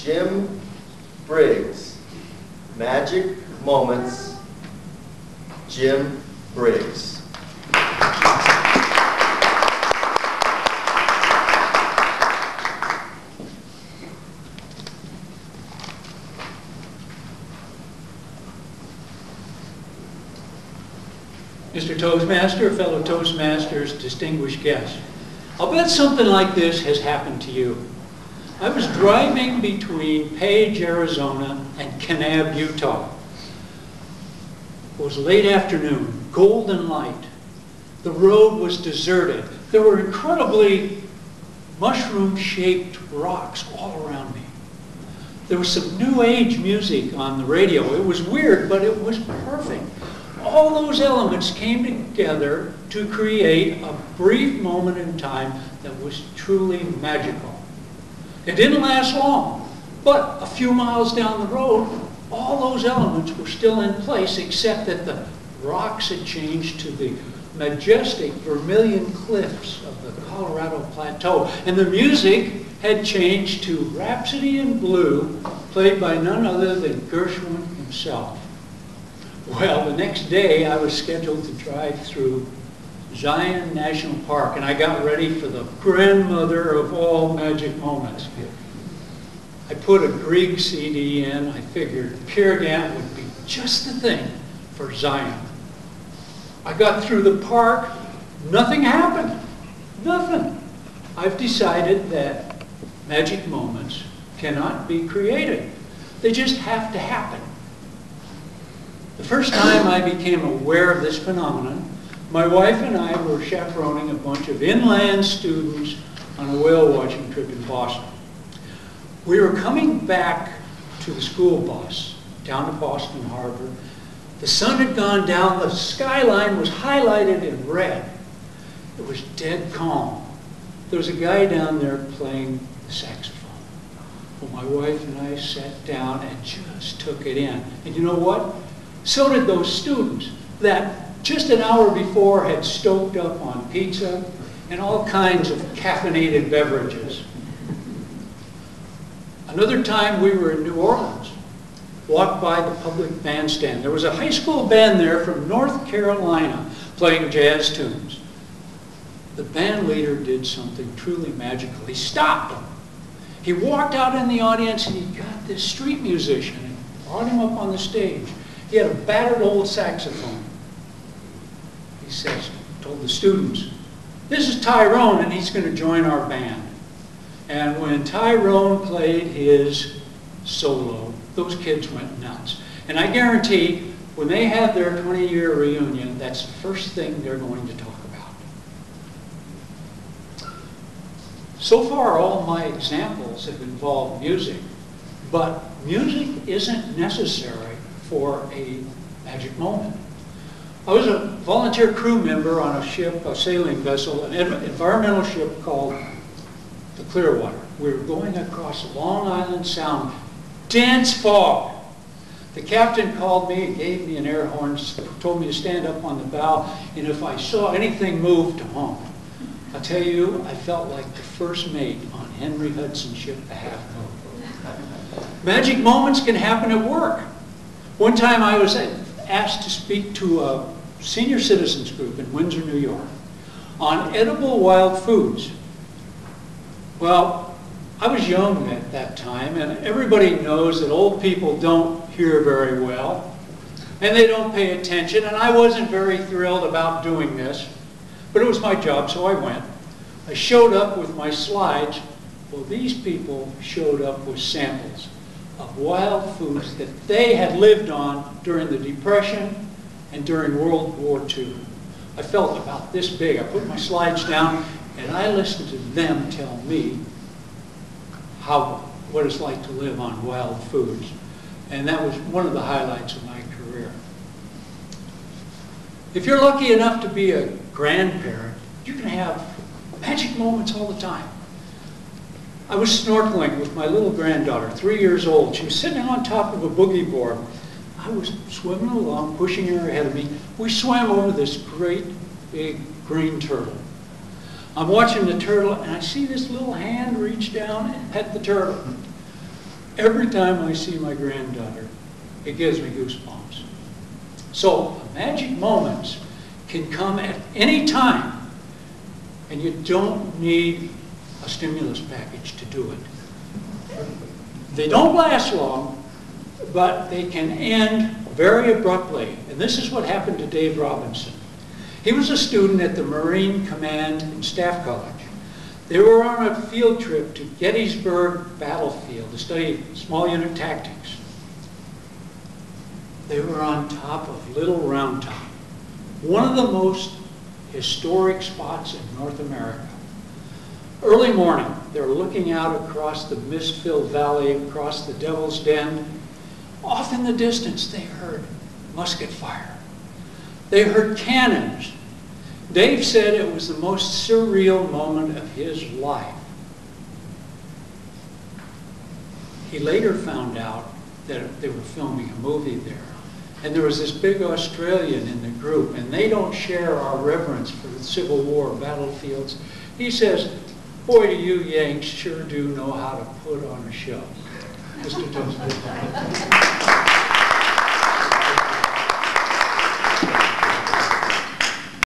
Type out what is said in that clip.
Jim Briggs. Magic Moments, Jim Briggs. Mr. Toastmaster, fellow Toastmasters, distinguished guests, I'll bet something like this has happened to you. I was driving between Page, Arizona and Kanab, Utah. It was late afternoon, golden light. The road was deserted. There were incredibly mushroom-shaped rocks all around me. There was some new age music on the radio. It was weird, but it was perfect. All those elements came together to create a brief moment in time that was truly magical. It didn't last long, but a few miles down the road, all those elements were still in place, except that the rocks had changed to the majestic vermilion cliffs of the Colorado Plateau, and the music had changed to Rhapsody in Blue, played by none other than Gershwin himself. Well, the next day I was scheduled to drive through Zion National Park, and I got ready for the grandmother of all magic moments. I put a Grieg CD in. I figured Peer Gynt would be just the thing for Zion. I got through the park. Nothing happened. Nothing. I've decided that magic moments cannot be created. They just have to happen. The first time I became aware of this phenomenon, my wife and I were chaperoning a bunch of inland students on a whale watching trip in Boston. We were coming back to the school bus down to Boston Harbor. The sun had gone down, the skyline was highlighted in red. It was dead calm. There was a guy down there playing the saxophone. Well, my wife and I sat down and just took it in. And you know what? So did those students that just an hour before had stoked up on pizza and all kinds of caffeinated beverages. Another time we were in New Orleans, walked by the public bandstand. There was a high school band there from North Carolina playing jazz tunes. The band leader did something truly magical. He stopped them. He walked out in the audience and he got this street musician and brought him up on the stage. He had a battered old saxophone. He says, told the students, "This is Tyrone and he's going to join our band." And when Tyrone played his solo, those kids went nuts. And I guarantee when they have their 20-year reunion, that's the first thing they're going to talk about. So far, all my examples have involved music, but music isn't necessary for a magic moment. I was a volunteer crew member on a ship, a sailing vessel, an environmental ship called the Clearwater. We were going across Long Island Sound, dense fog. The captain called me and gave me an air horn, told me to stand up on the bow, and if I saw anything move, to honk. I'll tell you, I felt like the first mate on Henry Hudson's ship, the Half Moon. Magic moments can happen at work. One time I was asked to speak to a senior citizens group in Windsor, New York, on edible wild foods. Well, I was young at that time, and everybody knows that old people don't hear very well, and they don't pay attention, and I wasn't very thrilled about doing this, but it was my job, so I went. I showed up with my slides. Well, these people showed up with samples of wild foods that they had lived on during the Depression and during World War II. I felt about this big. I put my slides down and I listened to them tell me what it's like to live on wild foods. And that was one of the highlights of my career. If you're lucky enough to be a grandparent, you can have magic moments all the time. I was snorkeling with my little granddaughter, 3 years old. She was sitting on top of a boogie board. I was swimming along, pushing her ahead of me. We swam over this great big green turtle. I'm watching the turtle and I see this little hand reach down and pet the turtle. Every time I see my granddaughter, it gives me goosebumps. So magic moments can come at any time, and you don't need a stimulus package to do it. They don't last long, but they can end very abruptly. And this is what happened to Dave Robinson. He was a student at the Marine Command and Staff College. They were on a field trip to Gettysburg Battlefield to study small unit tactics. They were on top of Little Round Top, one of the most historic spots in North America. Early morning, they were looking out across the mist-filled valley, across the Devil's Den. Off in the distance, they heard musket fire. They heard cannons. Dave said it was the most surreal moment of his life. He later found out that they were filming a movie there. And there was this big Australian in the group, and they don't share our reverence for the Civil War battlefields. He says, "Boy, do you Yanks sure do know how to put on a show." Mr. Toastmaster.